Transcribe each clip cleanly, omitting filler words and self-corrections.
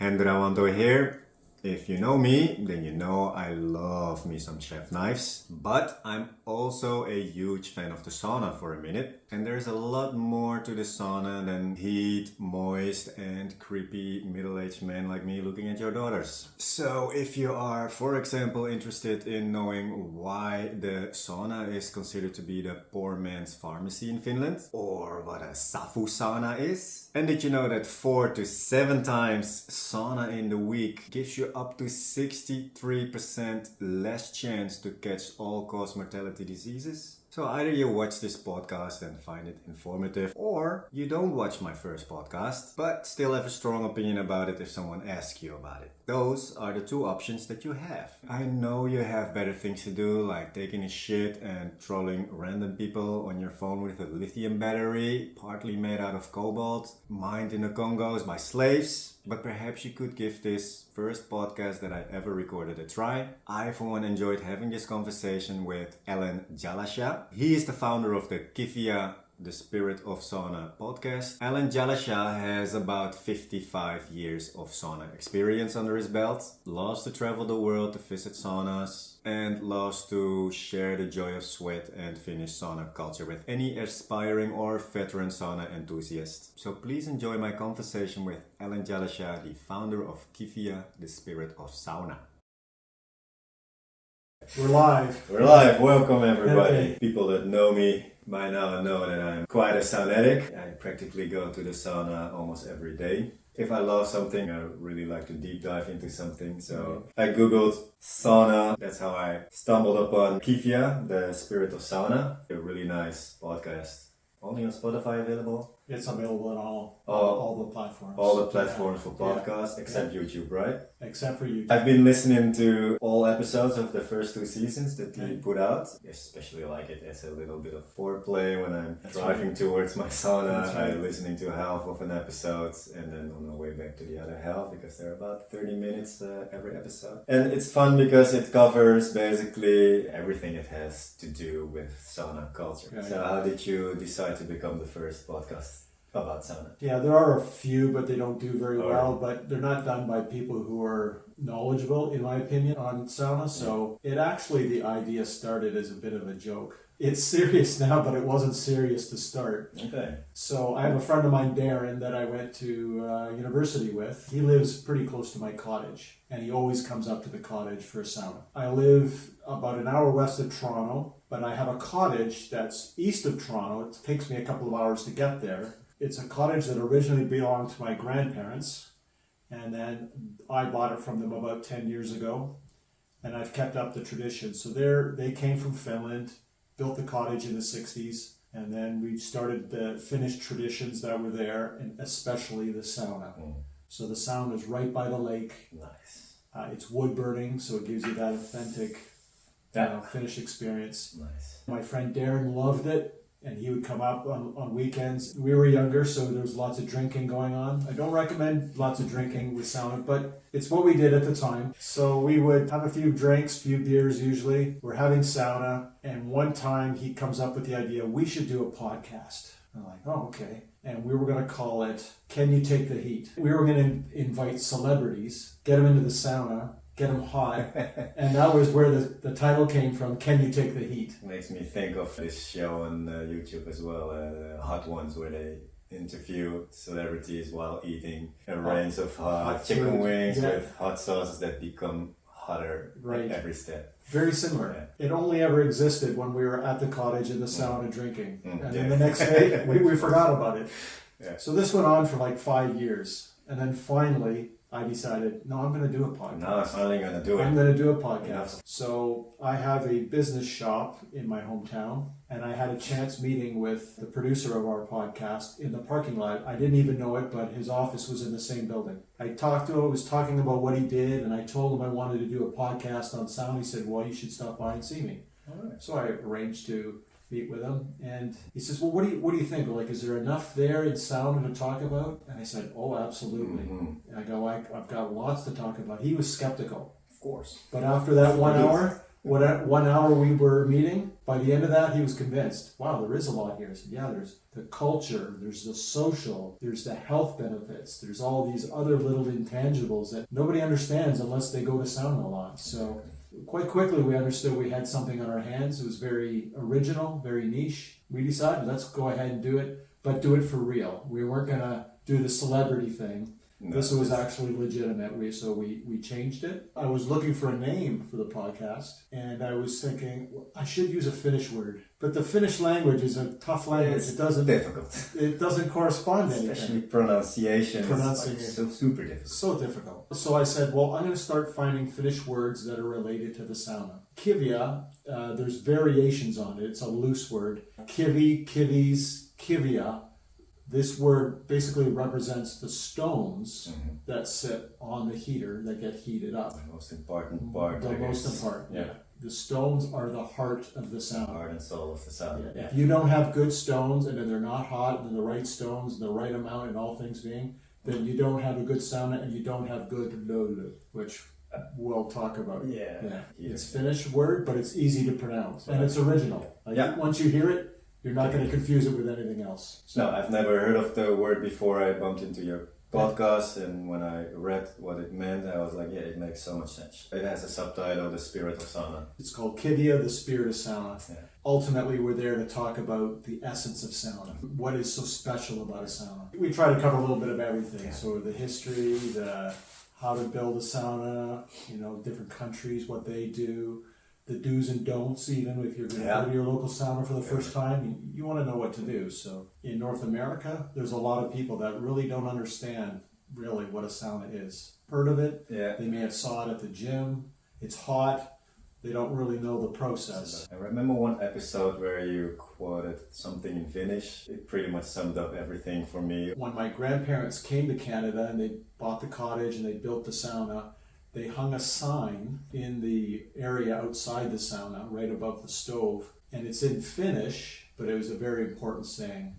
Andrea Wanto here. If you know me, then you know I love me some chef knives, but I'm also a huge fan of the sauna for a minute. And there's a lot more to the sauna than heat, moist, and creepy middle-aged men like me looking at your daughters. So if you are, for example, interested in knowing why the sauna is considered to be the poor man's pharmacy in Finland, or what a safu sauna is, and did you know that 4 to 7 times sauna in the week gives you up to 63% less chance to catch all-cause mortality diseases? So either you watch this podcast and find it informative, or you don't watch my first podcast, but still have a strong opinion about it if someone asks you about it. Those are the two options that you have. I know you have better things to do, like taking a shit and trolling random people on your phone with a lithium battery, partly made out of cobalt, mined in the Congos by slaves. But perhaps you could give this first podcast that I ever recorded a try. I, for one, enjoyed having this conversation with Alan Jalasha. He is the founder of the Kivia, the Spirit of Sauna podcast. Alan Jalasha has about 55 years of sauna experience under his belt, loves to travel the world to visit saunas, and loves to share the joy of sweat and Finnish sauna culture with any aspiring or veteran sauna enthusiast. So please enjoy my conversation with Alan Jalasha, the founder of Kivia, the Spirit of Sauna. We're live. We're live. Welcome everybody. Okay. People that know me by now know that I'm quite a saunatic. I practically go to the sauna almost every day. If I love something, I really like to deep dive into something. So I googled sauna. That's how I stumbled upon Kivia, the Spirit of Sauna. A really nice podcast. Only on Spotify available. It's available on all the platforms. All the platforms for podcasts, except YouTube, right? Except for YouTube. I've been listening to all episodes of the first 2 seasons that he put out. Especially like it as a little bit of foreplay when I'm driving towards my sauna. I'm listening to half of an episode and then on the way back to the other half, because they're about 30 minutes every episode. And it's fun because it covers basically everything it has to do with sauna culture. Yeah, so how did you decide to become the first podcast about sauna? Yeah, there are a few, but they don't do very well. But they're not done by people who are knowledgeable, in my opinion, on sauna. So the idea started as a bit of a joke. It's serious now, but it wasn't serious to start. Okay. So I have a friend of mine, Darren, that I went to university with. He lives pretty close to my cottage, and he always comes up to the cottage for a sauna. I live about an hour west of Toronto, but I have a cottage that's east of Toronto. It takes me a couple of hours to get there. It's a cottage that originally belonged to my grandparents, and then I bought it from them about 10 years ago, and I've kept up the tradition. So they came from Finland, built the cottage in the 60s, and then we started the Finnish traditions that were there, and especially the sauna. So the sauna is right by the lake. Nice. It's wood burning, so it gives you that authentic Finnish experience. Nice. My friend Darren loved it, and he would come up on weekends. We were younger, so there was lots of drinking going on. I don't recommend lots of drinking with sauna, but it's what we did at the time. So we would have a few drinks, few beers usually. We're having sauna, and one time he comes up with the idea, we should do a podcast. I'm like, oh, okay. And we were going to call it, Can You Take the Heat? We were going to invite celebrities, get them into the sauna, get them hot, and that was where the title came from, Can You Take the Heat? Makes me think of this show on YouTube as well, Hot Ones, where they interview celebrities while eating a range of hot chicken wings with hot sauces that become hotter at every step. Very similar. Yeah. It only ever existed when we were at the cottage in the sauna drinking. And then the next day, we forgot about it. Yeah. So this went on for like 5 years. And then finally, I decided, no, I'm going to do a podcast. No, I'm finally going to do it. I'm going to do a podcast. Yeah. So I have a business shop in my hometown, and I had a chance meeting with the producer of our podcast in the parking lot. I didn't even know it, but his office was in the same building. I talked to him, was talking about what he did, and I told him I wanted to do a podcast on sound. He said, well, you should stop by and see me. All right. So I arranged to meet with him, and he says, well, what do you think? Like, is there enough there in sauna to talk about? And I said, oh, absolutely. And I go, I've got lots to talk about. He was skeptical. Of course. But after that 1 hour, 1 hour we were meeting, by the end of that, he was convinced, wow, there is a lot here. I said, yeah, there's the culture, there's the social, there's the health benefits, there's all these other little intangibles that nobody understands unless they go to sauna a lot. So quite quickly, we understood we had something on our hands. It was very original, very niche. We decided, let's go ahead and do it, but do it for real. We weren't going to do the celebrity thing. No. This was actually legitimate. So we changed it. I was looking for a name for the podcast, and I was thinking, well, I should use a Finnish word. But the Finnish language is a tough language. It's difficult. It doesn't correspond to anything. Especially pronunciation is so super difficult. So difficult. So I said, well, I'm going to start finding Finnish words that are related to the sauna. Kivia, there's variations on it. It's a loose word. Kivi, kivis, kivia. This word basically represents the stones that sit on the heater that get heated up. The most important part. The most important. Yeah. The stones are the heart of the sauna. Heart and soul of the sauna. Yeah. If you don't have good stones and then they're not hot and the right stones, the right amount and all things being, then you don't have a good sauna and you don't have good lolu, which we'll talk about. Yeah. It's Finnish word, but it's easy to pronounce. And it's original. Once you hear it, you're not going to confuse it with anything else. So. No, I've never heard of the word before I bumped into your podcast, and when I read what it meant, I was like, yeah, it makes so much sense. It has a subtitle, The Spirit of Sauna. It's called Kivia, The Spirit of Sauna. Yeah. Ultimately, we're there to talk about the essence of sauna. What is so special about a sauna? We try to cover a little bit of everything. Yeah. So the history, how to build a sauna, different countries, what they do, the do's and don'ts, even if you're going to go to your local sauna for the first time, you want to know what to do. So in North America, there's a lot of people that really don't understand really what a sauna is. Heard of it? Yeah. They may have saw it at the gym. It's hot. They don't really know the process. I remember one episode where you quoted something in Finnish. It pretty much summed up everything for me. When my grandparents came to Canada and they bought the cottage and they built the sauna, they hung a sign in the area outside the sauna, right above the stove, and it's in Finnish, but it was a very important saying.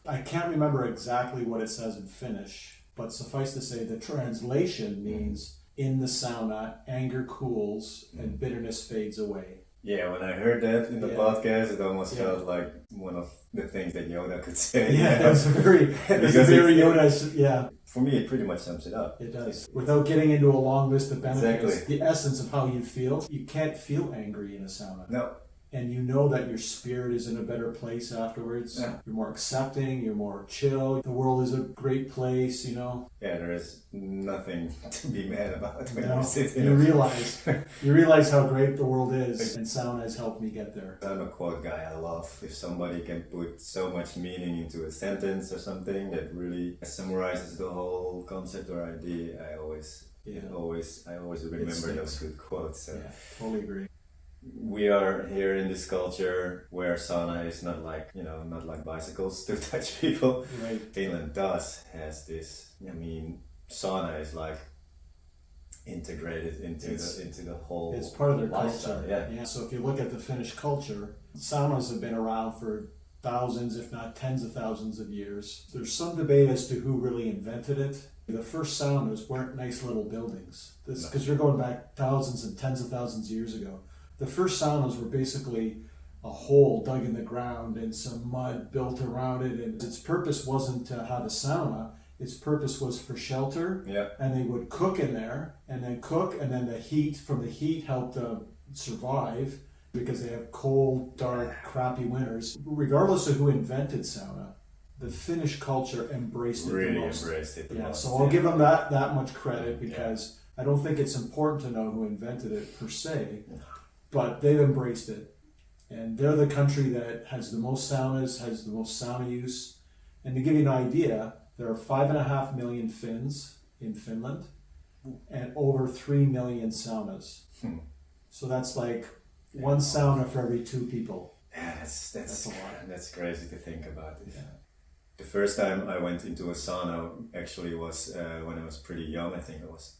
I can't remember exactly what it says in Finnish, but suffice to say the translation means, in the sauna, anger cools and bitterness fades away. Yeah, when I heard that in the podcast, it almost felt like one of the things that Yoda could say. Yeah, it's a very Yoda, For me, it pretty much sums it up. It does. Without getting into a long list of benefits, the essence of how you feel, you can't feel angry in a sauna. No. And you know that your spirit is in a better place afterwards. Yeah. You're more accepting, you're more chill. The world is a great place, Yeah, there is nothing to be mad about when you sit in You realize how great the world is, and sauna has helped me get there. I'm a quote guy. I love if somebody can put so much meaning into a sentence or something that really summarizes the whole concept or idea. I always remember those good quotes. So. Yeah, totally agree. We are here in this culture where sauna is not like bicycles to touch people. Right. Finland has this. Sauna is like integrated into the whole. It's part of their lifestyle. culture. Yeah. So if you look at the Finnish culture, saunas have been around for thousands, if not tens of thousands of years. There's some debate as to who really invented it. The first saunas weren't nice little buildings. Because you're going back thousands and tens of thousands of years ago. The first saunas were basically a hole dug in the ground and some mud built around it. And its purpose wasn't to have a sauna. Its purpose was for shelter. Yeah. And they would cook in there and then the heat helped them survive because they have cold, dark, crappy winters. Regardless of who invented sauna, the Finnish culture embraced it the most. Embraced it the most. So I'll give them that much credit because I don't think it's important to know who invented it per se. But they've embraced it. And they're the country that has the most saunas, has the most sauna use. And to give you an idea, there are 5.5 million Finns in Finland and over 3 million saunas. So that's like one sauna for every 2 people. Yeah, that's a lot. That's crazy to think about. Yeah. The first time I went into a sauna actually was when I was pretty young. I think I was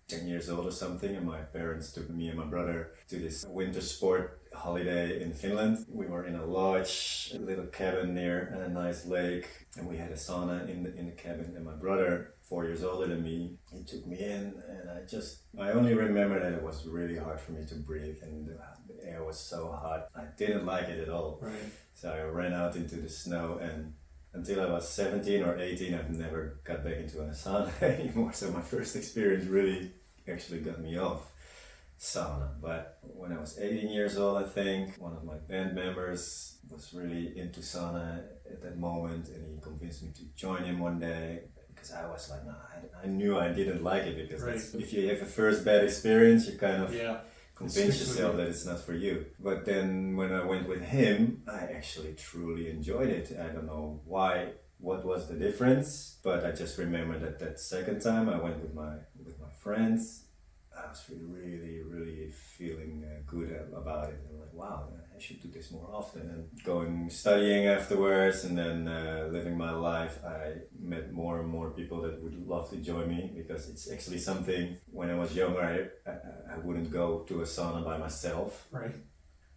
10 years old or something, and my parents took me and my brother to this winter sport holiday in Finland. We were in a lodge, a little cabin near a nice lake, and we had a sauna in the cabin. And my brother, 4 years older than me, he took me in, and I only remember that it was really hard for me to breathe, and the air was so hot. I didn't like it at all. Right. So I ran out into the snow, and until I was 17 or 18, I've never got back into a sauna anymore. So my first experience really actually got me off sauna. But when I was 18 years old, I think, one of my band members was really into sauna at that moment, and he convinced me to join him one day. Because I was like, no, I knew I didn't like it, because if you have a first bad experience, you kind of convince yourself that it's not for you. But then when I went with him, I actually truly enjoyed it. I don't know why, what was the difference, but I just remember that second time I went with my friends, I was really feeling good about it. I'm like, wow, I should do this more often. And going studying afterwards, and then living my life, I met more and more people that would love to join me, because it's actually something, when I was younger, I wouldn't go to a sauna by myself. Right.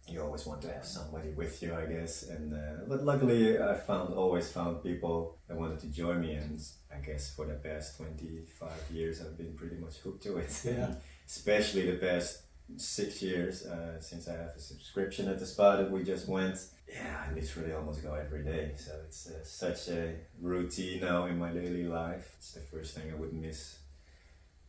You always want to have somebody with you, I guess. And but luckily I always found people that wanted to join me, and I guess for the past 25 years I've been pretty much hooked to it. Yeah. Especially the past 6 years, since I have a subscription at the spa that we just went. Yeah, I literally almost go every day. So it's such a routine now in my daily life. It's the first thing I would miss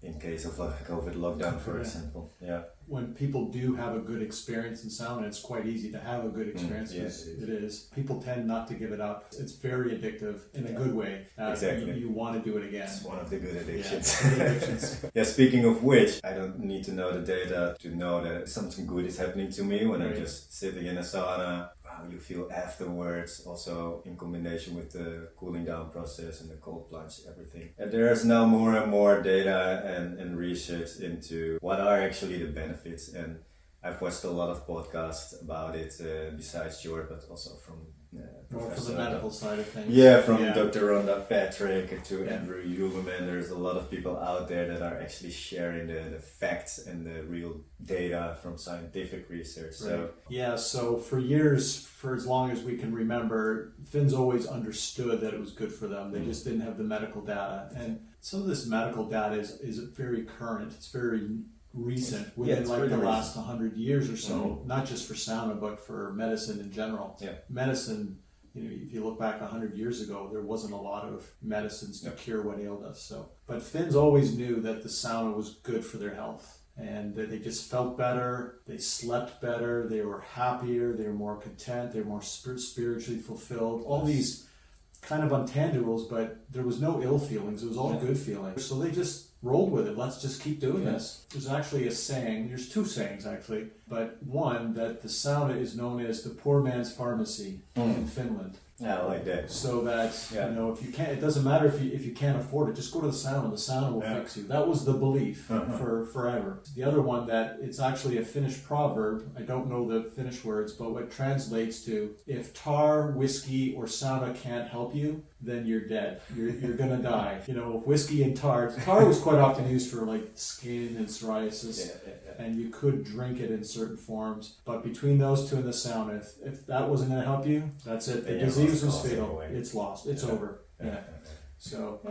in case of a COVID lockdown, for example. Yeah. When people do have a good experience in sauna, it's quite easy to have a good experience. Yes, it is. People tend not to give it up. It's very addictive in a good way. Exactly. You want to do it again. It's one of the good addictions. Yeah, Yeah, speaking of which, I don't need to know the data to know that something good is happening to me when I'm just sitting in a sauna. How you feel afterwards, also in combination with the cooling down process and the cold plunge, everything. And there's now more and more data and research into what are actually the benefits. And I've watched a lot of podcasts about it, besides yours, but also from more from the medical side of things. Yeah, from Dr. Rhonda Patrick to Andrew Huberman. There's a lot of people out there that are actually sharing the facts and the real data from scientific research. So so for years, for as long as we can remember, Finns always understood that it was good for them. They just didn't have the medical data. And some of this medical data is very current. It's very recent, within the last 100 years or so, not just for sauna, but for medicine in general. Yeah. Medicine, if you look back 100 years ago, there wasn't a lot of medicines to cure what ailed us. So, but Finns always knew that the sauna was good for their health, and that they just felt better, they slept better, they were happier, they were more content, they were more spiritually fulfilled. All these kind of intangibles, but there was no ill feelings. It was all good feelings. So they just rolled with it. Let's just keep doing this. There's actually a saying, there's two sayings actually, but one, that the sauna is known as the poor man's pharmacy in Finland. Yeah, I like that. So that, if you can't, it doesn't matter if you can't afford it, just go to the sauna will fix you. That was the belief for forever. The other one, that it's actually a Finnish proverb, I don't know the Finnish words, but what translates to, if tar, whiskey, or sauna can't help you, then you're dead. You're gonna die. Whiskey and tar was quite often used for like skin and psoriasis, and you could drink it in certain forms. But between those two in the sauna, if that wasn't gonna help you, that's it. The disease was fatal. Anyway. It's lost. It's over. So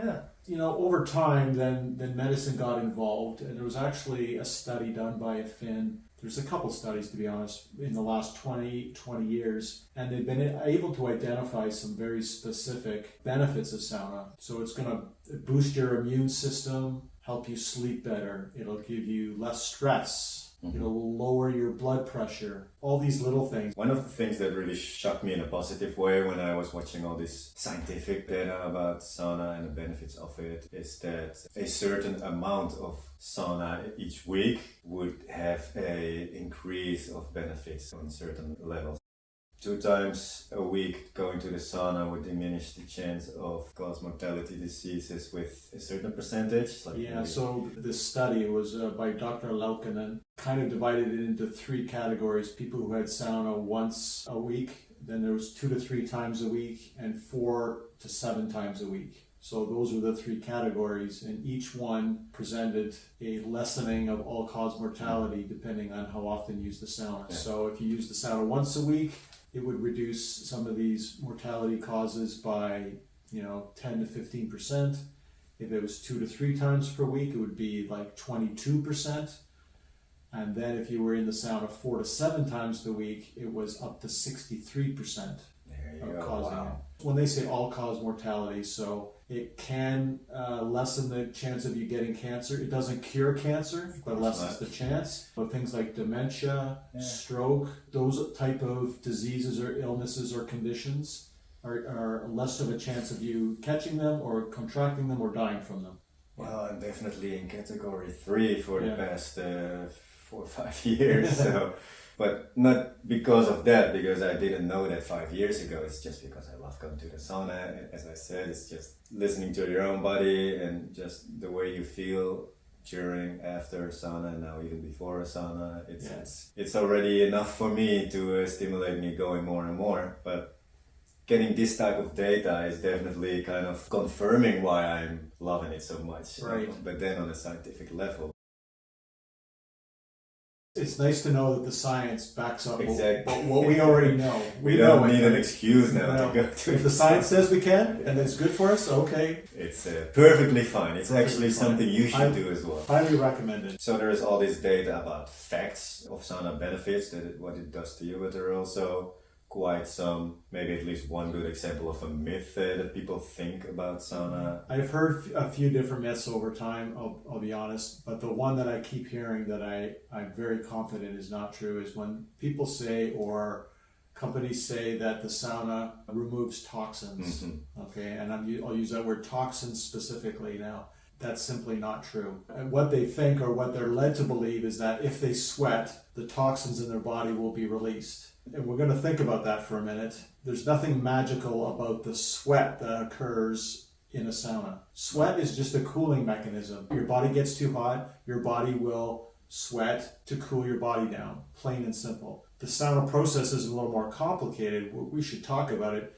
over time, then medicine got involved, and there was actually a study done by a Finn. There's a couple studies, to be honest, in the last 20 years, and they've been able to identify some very specific benefits of sauna. So it's going to boost your immune system, help you sleep better. It'll give you less stress. It'll lower your blood pressure. All these little things. One of the things that really shocked me in a positive way when I was watching all this scientific data about sauna and the benefits of it is that a certain amount of sauna each week would have a increase of benefits on certain levels. 2 times a week going to the sauna would diminish the chance of cause mortality diseases with a certain percentage. So this study was by Dr. Laukkanen, kind of divided it into 3 categories. People who had sauna once a week, then there was 2 to 3 times a week, and 4 to 7 times a week. So those are the 3 categories, and each one presented a lessening of all-cause mortality depending on how often you use the sauna. Yeah. So if you use the sauna once a week, it would reduce some of these mortality causes by 10 to 15%. If it was 2 to 3 times per week, it would be like 22%. And then if you were in the sauna 4 to 7 times a week, it was up to 63% of causing it. When they say all-cause mortality, so it can lessen the chance of you getting cancer. It doesn't cure cancer, but lessens the chance. But things like dementia, stroke, those type of diseases or illnesses or conditions are less of a chance of you catching them or contracting them or dying from them. Well, I'm definitely in category 3 for the past 4 or 5 years. So, but not because of that, because I didn't know that 5 years ago. It's just because I love going to the sauna. As I said, it's just listening to your own body and just the way you feel during, after sauna, and now even before a sauna. It's already enough for me to stimulate me going more and more. But getting this type of data is definitely kind of confirming why I'm loving it so much. Right. But then on a scientific level. It's nice to know that the science backs up Exactly. what we already know. We don't need an excuse now to go to If the science says we can, and it's good for us, okay. It's perfectly fine. It's actually something you should do as well. Highly recommended. So there is all this data about facts of sauna benefits, what it does to you, but there are also quite some, maybe at least one good example of a myth that people think about sauna. I've heard a few different myths over time, I'll be honest, but the one that I keep hearing that I'm very confident is not true is when people say, or companies say, that the sauna removes toxins. Okay, and I'll use that word toxins specifically now. That's simply not true. And what they think, or what they're led to believe, is that if they sweat, the toxins in their body will be released. And we're going to think about that for a minute. There's nothing magical about the sweat that occurs in a sauna. Sweat is just a cooling mechanism. Your body gets too hot, your body will sweat to cool your body down, plain and simple. The sauna process is a little more complicated. We should talk about it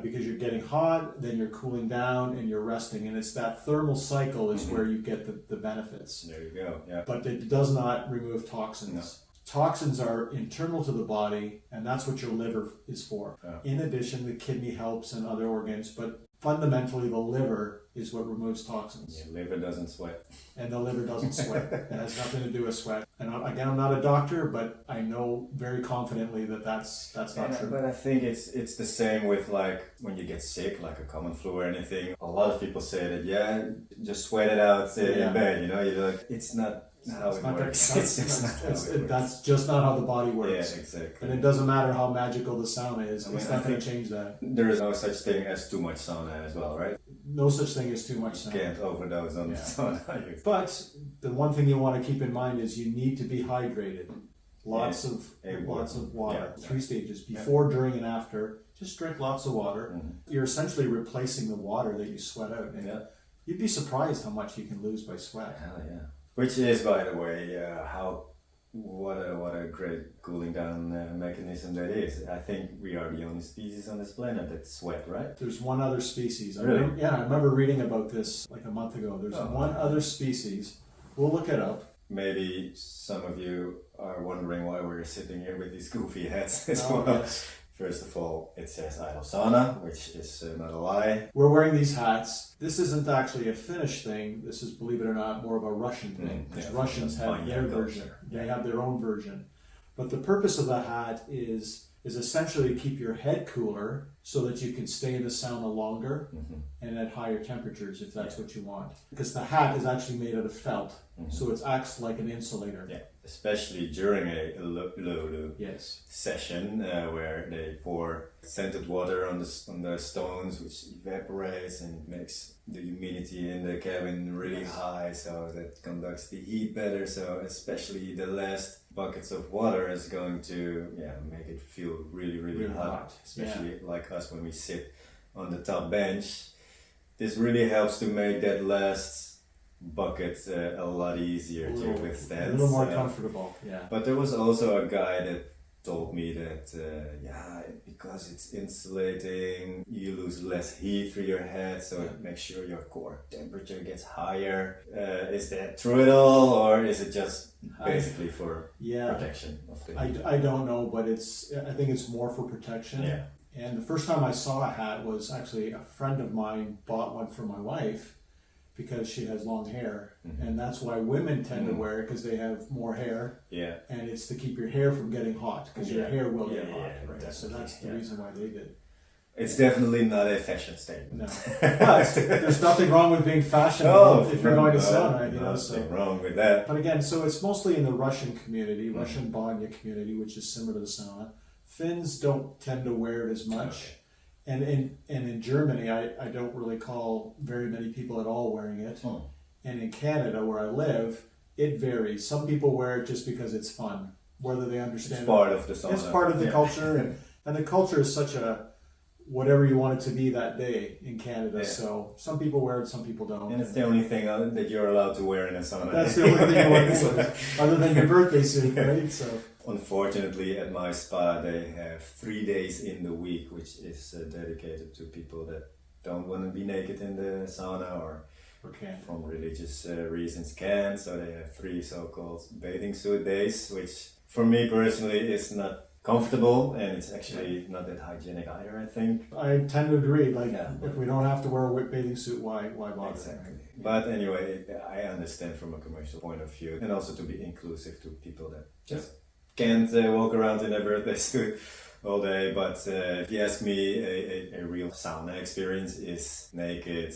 because you're getting hot, then you're cooling down, and you're resting. And it's that thermal cycle is where you get the benefits. There you go. Yeah. But it does not remove toxins. No. Toxins are internal to the body, and that's what your liver is for. In addition, the kidney helps and other organs, but fundamentally the liver is what removes toxins. Your liver doesn't sweat. And the liver doesn't sweat. It has nothing to do with sweat. And again, I'm not a doctor, but I know very confidently that that's not true. But I think it's the same with, like, when you get sick, like a common flu or anything. A lot of people say that, just sweat it out in bed, You're like, it's not how it works. That's just not how the body works. Yeah, exactly. And it doesn't matter how magical the sauna is. It's not going to change that. There is no such thing as too much sauna as well, right? No such thing as too much sauna. You can't overdose on sauna. But the one thing you want to keep in mind is you need to be hydrated. Lots of water. 3 stages: before, during, and after. Just drink lots of water. You're essentially replacing the water that you sweat out. And you'd be surprised how much you can lose by sweat. Hell yeah. Which is, by the way, what a great cooling down mechanism that is. I think we are the only species on this planet that sweat, right? There's one other species. Really? I remember reading about this like a month ago. There's one other species. We'll look it up. Maybe some of you are wondering why we're sitting here with these goofy hats as well. Yes. First of all, it says idle sauna, which is not a lie. We're wearing these hats. This isn't actually a Finnish thing. This is, believe it or not, more of a Russian thing. Russians have their version. They have their own version. But the purpose of the hat is essentially to keep your head cooler so that you can stay in the sauna longer and at higher temperatures if that's what you want. Because the hat is actually made out of felt, so it acts like an insulator. Yeah, especially during a lulu session where they pour scented water on the stones, which evaporates and makes the humidity in the cabin really high, so that conducts the heat better. So especially the last buckets of water is going to make it feel really hot. Especially like us when we sit on the top bench. This really helps to make that last bucket a lot easier to withstand. A little more comfortable, But there was also a guy that told me that because it's insulating, you lose less heat through your head, so it makes sure your core temperature gets higher. Is that true at all, or is it just basically for protection of the heat? I don't know, but I think it's more for protection. Yeah. And the first time I saw a hat was actually a friend of mine bought one for my wife because she has long hair. And that's why women tend to wear it, because they have more hair. Yeah. And it's to keep your hair from getting hot, because your hair will get hot. Right? Definitely. So that's the reason why they did. It's definitely not a fashion statement. No. But there's nothing wrong with being fashionable if you're going to sauna. Nothing wrong with that. But again, so it's mostly in the Russian community, Russian Banya community, which is similar to the sauna. Finns don't tend to wear it as much. Okay. And in Germany, I don't really call very many people at all wearing it. And in Canada, where I live, it varies. Some people wear it just because it's fun, whether they understand it's part of the sauna. It's part of the culture, and the culture is such a whatever you want it to be that day in Canada. So some people wear it, some people don't. And it's the only thing that you're allowed to wear in a sauna. That's the only thing you want to wear, other than your birthday suit, right? So. Unfortunately, at my spa, they have 3 days in the week, which is dedicated to people that don't want to be naked in the sauna or from religious reasons can't. So they have 3 so-called bathing suit days, which for me personally is not comfortable, and it's actually not that hygienic either, I think. I tend to agree. If we don't have to wear a bathing suit, why bother? Exactly. But anyway, I understand from a commercial point of view, and also to be inclusive to people that just can't walk around in their birthday suit all day. But if you ask me, a real sauna experience is naked.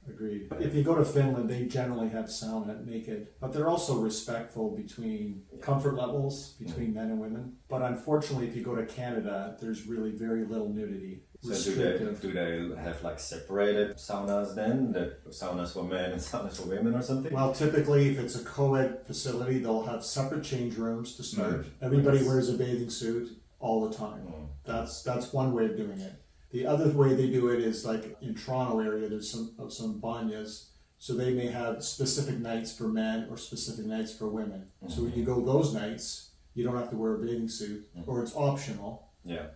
Agreed. If you go to Finland, they generally have sauna naked, but they're also respectful between comfort levels between men and women. But unfortunately, if you go to Canada, there's really very little nudity. So do they have like separated saunas then? The saunas for men and saunas for women or something? Well, typically, if it's a co-ed facility, they'll have separate change rooms to start. Everybody wears a bathing suit all the time. That's one way of doing it. The other way they do it is like in Toronto area, there's some banyas, so they may have specific nights for men or specific nights for women. So when you go those nights, you don't have to wear a bathing suit, or it's optional.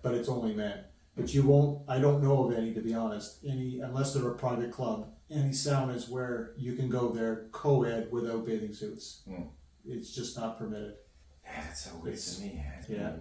But it's only men. But you won't. I don't know of any, to be honest, unless they're a private club. Any saunas where you can go there co-ed without bathing suits. It's just not permitted. Yeah, that's so weird to me.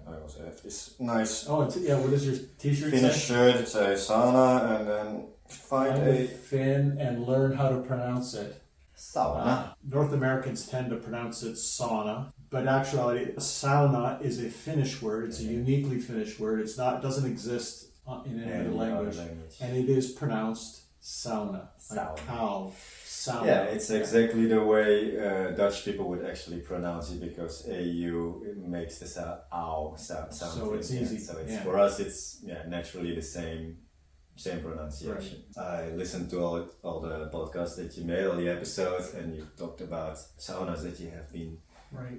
I also have this nice what does your t-shirt Finnish say? shirt. It says sauna, and then find a Finn and learn how to pronounce it. sauna. North Americans tend to pronounce it sauna, but actually sauna is a Finnish word. It's a uniquely Finnish word. It doesn't exist in any other language, and it is pronounced sauna, like cow. Sauna. Yeah, it's exactly the way Dutch people would actually pronounce it, because AU makes the ow sound. So it's easy. So it's for us, it's naturally the same pronunciation. I listened to all the podcasts that you made, all the episodes, and you talked about saunas that you have been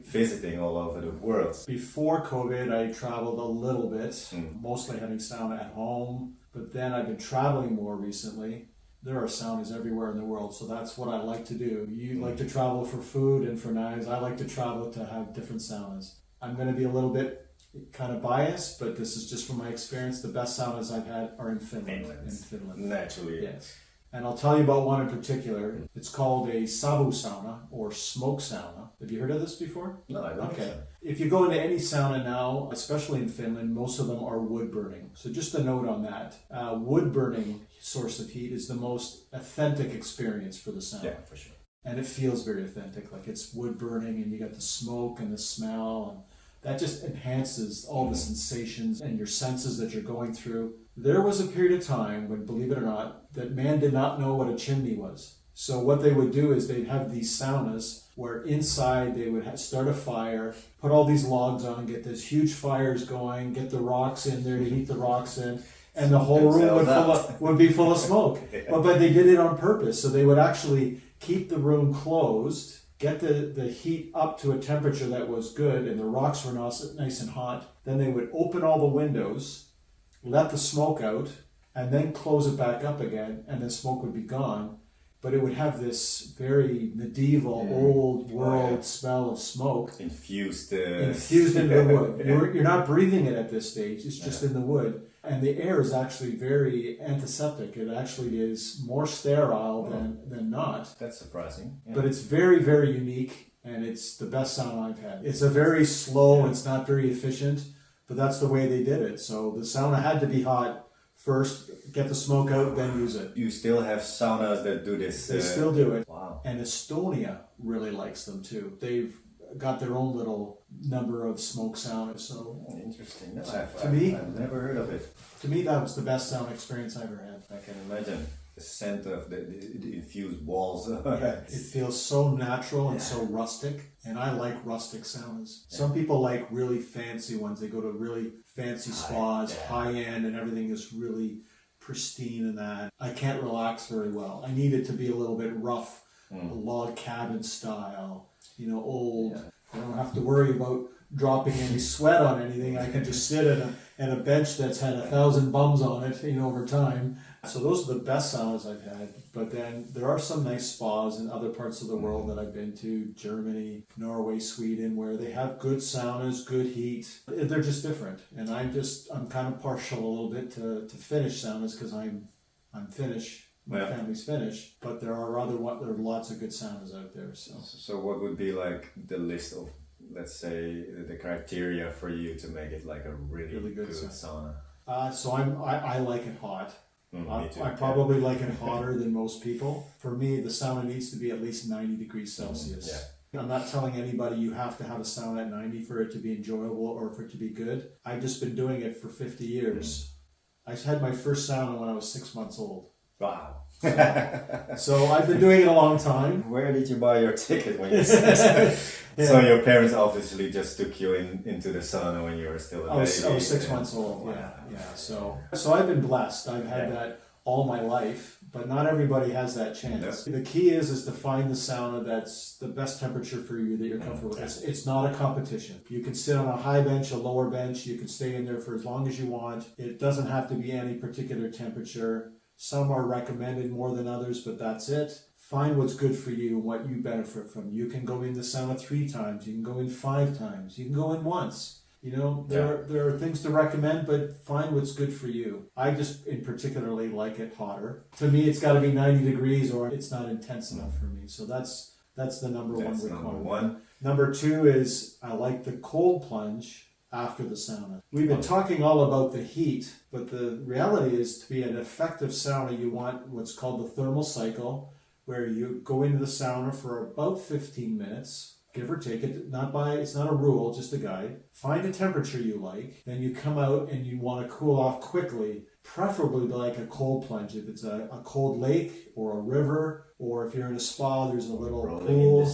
visiting all over the world. Before COVID, I traveled a little bit, mostly having sauna at home, but then I've been traveling more recently. There are saunas everywhere in the world, so that's what I like to do. You like to travel for food and for knives. I like to travel to have different saunas. I'm going to be a little bit kind of biased, but this is just from my experience. The best saunas I've had are in Finland. Naturally. Yes. And I'll tell you about one in particular. It's called a savu sauna, or smoke sauna. Have you heard of this before? No, I don't. Okay. If you go into any sauna now, especially in Finland, most of them are wood burning. So just a note on that. Wood burning source of heat is the most authentic experience for the sauna. Yeah, for sure. And it feels very authentic. Like it's wood burning, and you got the smoke and the smell, and that just enhances all the sensations and your senses that you're going through. There was a period of time when, believe it or not, that man did not know what a chimney was. So what they would do is they'd have these saunas where inside they would start a fire, put all these logs on, get these huge fires going, get the rocks in there to heat the rocks in, and the whole room would be full of smoke. But they did it on purpose. So they would actually keep the room closed, get the heat up to a temperature that was good, and the rocks were nice and hot. Then they would open all the windows, let the smoke out, and then close it back up again, and the smoke would be gone. But it would have this very medieval, old world smell of smoke. Infused into the wood. You're not breathing it at this stage, it's just in the wood. And the air is actually very antiseptic. It actually is more sterile than not. That's surprising. Yeah. But it's very, very unique, and it's the best sauna I've had. It's a very slow, it's not very efficient, but that's the way they did it. So the sauna had to be hot first, get the smoke out, then use it. You still have saunas that do this. They still do it. Wow. And Estonia really likes them too. They've got their own little number of smoke saunas. So Interesting. No, I've never heard of it. to me, that was the best sauna experience I ever had. I can imagine the scent of the infused walls. It feels so natural and so rustic, and I like rustic saunas. Some people like really fancy ones. They go to really fancy spas, high end, and everything is really pristine and that. I can't relax very well. I need it to be a little bit rough, log cabin style, old. Yeah. I don't have to worry about dropping any sweat on anything. I can just sit at a bench that's had 1,000 bums on it, over time. So those are the best saunas I've had. But then there are some nice spas in other parts of the world that I've been to, Germany, Norway, Sweden, where they have good saunas, good heat. They're just different. And I'm kind of partial a little bit to Finnish saunas because I'm Finnish. My family's Finnish, but there are lots of good saunas out there. So what would be like the list of, let's say, the criteria for you to make it like a really good sauna? So I like it hot. Me too. I probably like it hotter than most people. For me, the sauna needs to be at least 90 degrees Celsius. I'm not telling anybody you have to have a sauna at 90 for it to be enjoyable or for it to be good. I've just been doing it for 50 years. I had my first sauna when I was 6 months old. Wow. So I've been doing it a long time. Where did you buy your ticket when you said So your parents obviously just took you into the sauna when you were still a baby. I was 6 months old. Yeah. So I've been blessed. I've had that all my life, but not everybody has that chance. The key is to find the sauna that's the best temperature for you that you're comfortable with. It's not a competition. You can sit on a high bench, a lower bench. You can stay in there for as long as you want. It doesn't have to be any particular temperature. Some are recommended more than others, but that's it. Find what's good for you and what you benefit from. You can go in the sauna 3 times. You can go in 5 times. You can go in once. There are things to recommend, but find what's good for you. I just in particularly like it hotter. To me, it's got to be 90 degrees or it's not intense enough for me. So that's the number one requirement. Number 2 is I like the cold plunge after the sauna. We've been talking all about the heat, but the reality is to be an effective sauna, you want what's called the thermal cycle, where you go into the sauna for about 15 minutes, give or take. It's not a rule, just a guide. Find a temperature you like, then you come out and you want to cool off quickly, preferably like a cold plunge. If it's a cold lake or a river, or if you're in a spa, there's a little pool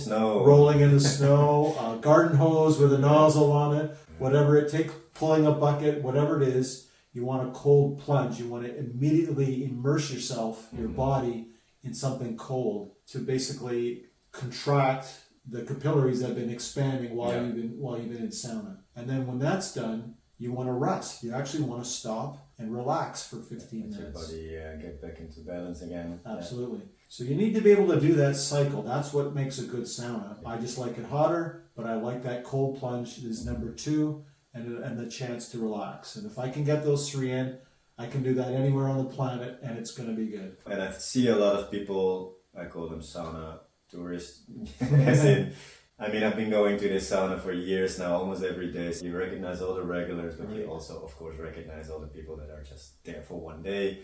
rolling in the snow, a garden hose with a nozzle on it, whatever it takes, pulling a bucket, whatever it is, you want a cold plunge. You want to immediately immerse yourself, your body, in something cold to basically contract the capillaries that have been expanding while you've been in sauna. And then when that's done, you want to rest. You actually want to stop and relax for 15 minutes. Your body get back into balance again. Absolutely. So you need to be able to do that cycle. That's what makes a good sauna. I just like it hotter, but I like that cold plunge is number 2, and the chance to relax. And if I can get those 3 in, I can do that anywhere on the planet, and it's going to be good. And I see a lot of people, I call them sauna tourists, as in, I've been going to this sauna for years now, almost every day. So you recognize all the regulars, but you also, of course, recognize all the people that are just there for one day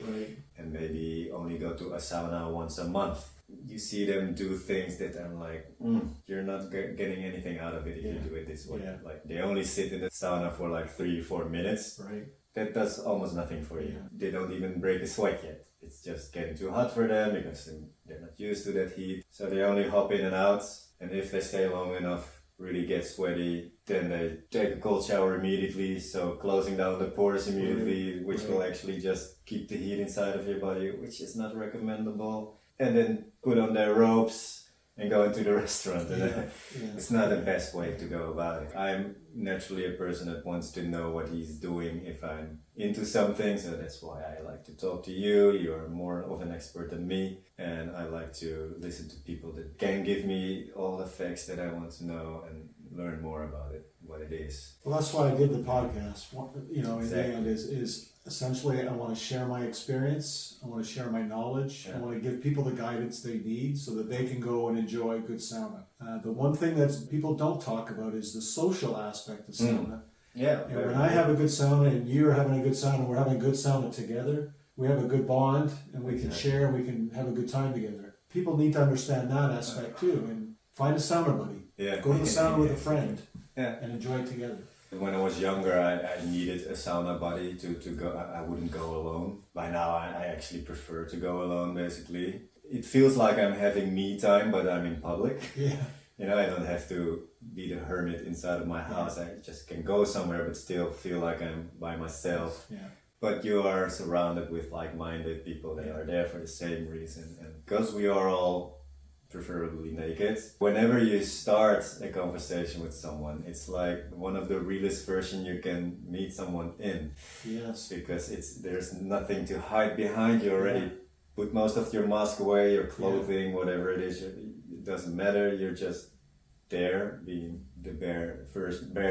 and maybe only go to a sauna once a month. You see them do things that I'm like, you're not getting anything out of it if you do it this way. Yeah. Like they only sit in the sauna for like 3-4 minutes. Right. That does almost nothing for you. They don't even break a sweat yet. It's just getting too hot for them because they're not used to that heat. So they only hop in and out. And if they stay long enough, really get sweaty, then they take a cold shower immediately. So closing down the pores immediately, which will actually just keep the heat inside of your body, which is not recommendable. And then put on their robes and go into the restaurant. It's not the best way to go about it. I'm naturally a person that wants to know what he's doing if I'm into something, so that's why I like to talk to you. You're more of an expert than me, and I like to listen to people that can give me all the facts that I want to know and learn more about it, what it is. Well, that's why I did the podcast. In the end is essentially I want to share my experience. I want to share my knowledge. I want to give people the guidance they need so that they can go and enjoy a good sauna. The one thing that people don't talk about is the social aspect of sauna. Yeah. And when I have a good sauna and you're having a good sauna, we're having a good sauna together, we have a good bond, and we can Exactly. share, and we can have a good time together. People need to understand that aspect too, and find a sauna buddy. Yeah. Go to the sauna with a friend Yeah. and enjoy it together. When I was younger, I needed a sauna buddy to go. I wouldn't go alone. By now, I actually prefer to go alone, basically. It feels like I'm having me time, but I'm in public. Yeah. You know, I don't have to be the hermit inside of my house. I just can go somewhere, but still feel like I'm by myself. Yeah. But you are surrounded with like-minded people that are there for the same reason. And because we are all preferably naked, whenever you start a conversation with someone, it's like one of the realest version you can meet someone in. Yes. Because there's nothing to hide behind. You already put most of your mask away, your clothing, whatever it is. It doesn't matter. You're just there being the bare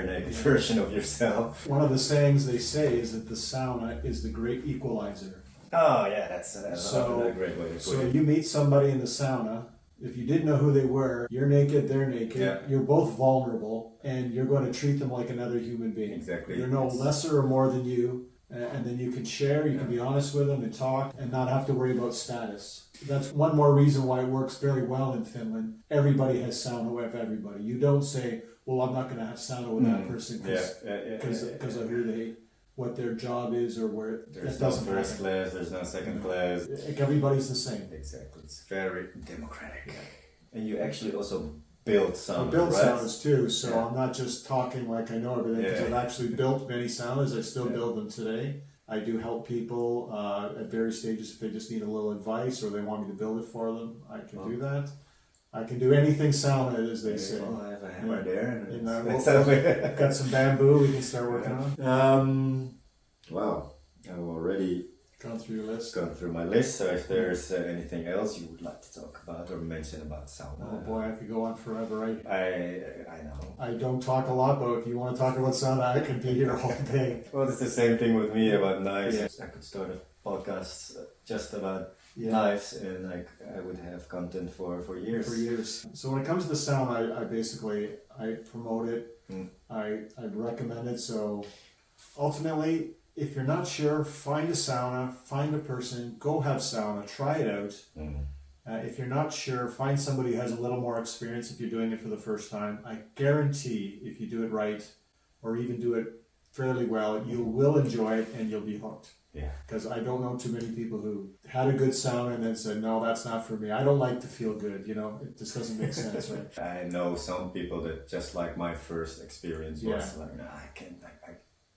naked version of yourself. One of the sayings they say is that the sauna is the great equalizer. Oh yeah, that's So- a great way to put So it. you meet somebody in the sauna, if you didn't know who they were, you're naked, they're naked, Yeah. you're both vulnerable, and you're going to treat them like another human being. Exactly. They're no It's- lesser or more than you, and then you can share, you can be honest with them and talk, and not have to worry about status. That's one more reason why it works very well in Finland. Everybody has sauna with everybody. You don't say, well, I'm not going to have sauna with that person because of who they, what their job is or where. There's that no doesn't first happen. class, there's no second class. Like everybody's the same. Exactly. It's very democratic. And you actually also build I saunas, build right? saunas too, so Yeah. I'm not just talking like I know everything because Yeah. I've actually built many saunas. I still Yeah. build them today. I do help people at various stages if they just need a little advice or they want me to build it for them. I can do that. I can do anything sauna, as they say. Well, I have a hammer there. And And, it's- I've got some bamboo we can start working on. Wow. I've already Gone through your list. gone through my list, so if there's anything else you would like to talk about or mention about sauna. Oh boy, I could go on forever. I know. I don't talk a lot, but if you want to talk about sauna, I can be here all day. Well, it's the same thing with me about knives. Yeah. I could start a podcast just about Yeah. knives, and I would have content for years. For years. So when it comes to the sauna, I basically promote it. I recommend it. So ultimately, if you're not sure, find a sauna, find a person, go have sauna, try it out. If you're not sure, find somebody who has a little more experience if you're doing it for the first time. I guarantee if you do it right, or even do it fairly well, you will enjoy it and you'll be hooked. Yeah. Because I don't know too many people who had a good sauna and then said, no, that's not for me. I don't like to feel good, you know, it just doesn't make sense, right? I know some people that just like my first experience was like, no, I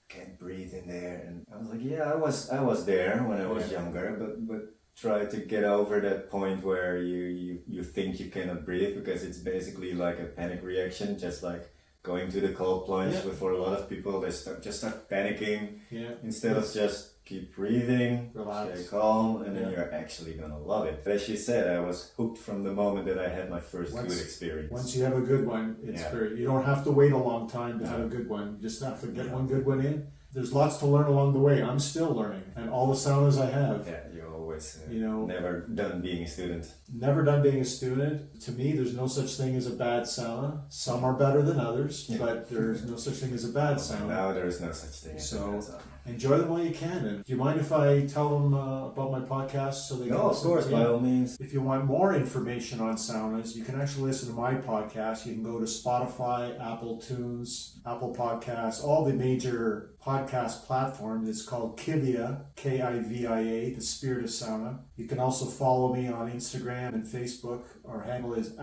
can't breathe in there, and I was like, yeah, I was there when I was younger, but try to get over that point where you think you cannot breathe because it's basically like a panic reaction, just like going to the cold plunge. Yeah. For a lot of people, they start panicking Yeah. instead of just keep breathing, Relax. stay calm, and then Yeah. you're actually gonna love it. As she said, I was hooked from the moment that I had my first Once- good experience. Once you have a good one, it's Yeah. you don't have to wait a long time to have a good one. You just have to get one good one in. There's lots to learn along the way. I'm still learning, and all the saunas I have, Yeah, you're always You know- never done being a student. never done being a student. To me, there's no such thing as a bad sauna. Some are better than others, but there's no such thing as a bad And sauna. now there is no such thing as So, a bad sauna. Enjoy them while you can. And do you mind if I tell them about my podcast so they can No, of listen? course, by Yeah. all means. If you want more information on saunas, you can actually listen to my podcast. You can go to Spotify, Apple Tunes, Apple Podcasts, all the major podcast platforms. It's called Kivia, Kivia, the Spirit of Sauna. You can also follow me on Instagram and Facebook. Our handle is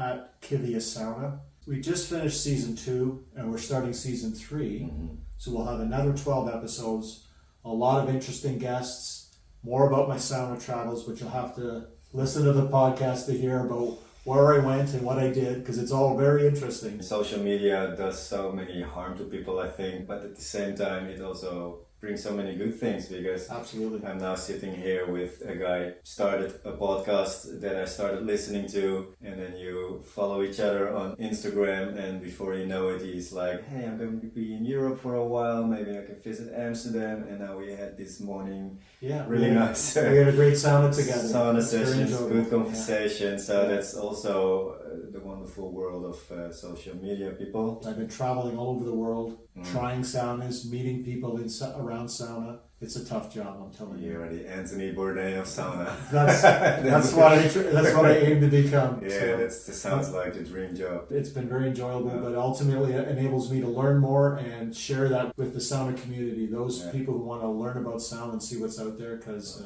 @KiviaSauna. We just finished season 2 and we're starting season 3. So we'll have another 12 episodes, a lot of interesting guests, more about my sauna travels, but you'll have to listen to the podcast to hear about where I went and what I did, because it's all very interesting. Social media does so many harm to people, I think, but at the same time, it also brings so many good things because Absolutely. I'm now sitting here with a guy started a podcast that I started listening to, and then you follow each other on Instagram, and before you know it, he's like, hey, I'm going to be in Europe for a while, maybe I can visit Amsterdam, and now we had this morning Yeah. really nice We had a great sauna together. sauna It's very sessions, enjoyable. good conversation, so Yeah. that's also the wonderful world of social media people. I've been traveling all over the world, trying saunas, meeting people around sauna. It's a tough job, I'm telling you. You're the Anthony Bourdain of sauna. That's what I aim to become. Yeah, So, that sounds like the dream job. it's been very enjoyable, but ultimately it enables me to learn more and share that with the sauna community. Those people who want to learn about sauna and see what's out there, because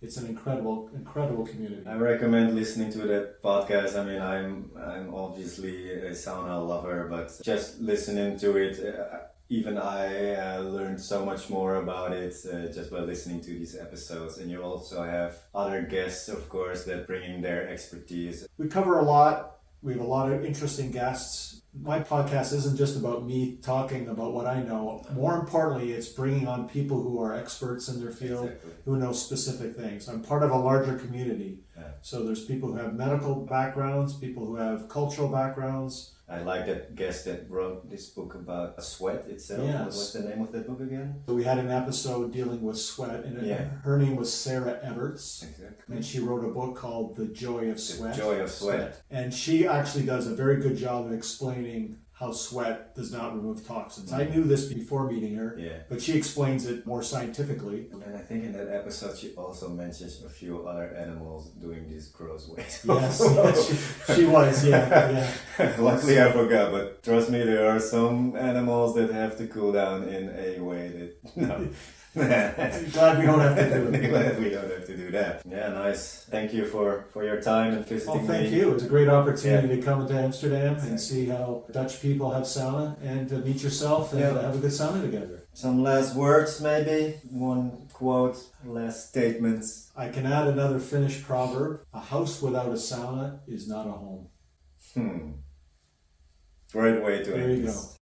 it's an incredible community. I recommend listening to that podcast. I mean, I'm obviously a sauna lover, but just listening to it, even I learned so much more about it just by listening to these episodes. And you also have other guests, of course, that bring in their expertise. We cover a lot. We have a lot of interesting guests. My podcast isn't just about me talking about what I know. More importantly, it's bringing on people who are experts in their field, who know specific things. I'm part of a larger community. So there's people who have medical backgrounds, people who have cultural backgrounds. I like that guest that wrote this book about sweat itself. Yes. What's the name of that book again? So we had an episode dealing with sweat, and her name was Sarah Everts. Exactly. And she wrote a book called The Joy of Sweat. The Joy of Sweat. And she actually does a very good job of explaining how sweat does not remove toxins. I knew this before meeting her, but she explains it more scientifically. And I think in that episode she also mentions a few other animals doing this gross ways. Yes, she was, yeah. Luckily I forgot, but trust me, there are some animals that have to cool down in a way that, no. Glad we don't have to do it. Glad we don't have to do that. Yeah, nice. Thank you for your time and visiting me. Thank you. It's a great opportunity to come into Amsterdam and see how Dutch people have sauna and to meet yourself and have a good sauna together. Some last words, maybe? One quote, last statements. I can add another Finnish proverb. A house without a sauna is not a home. Great way to There end you this. go.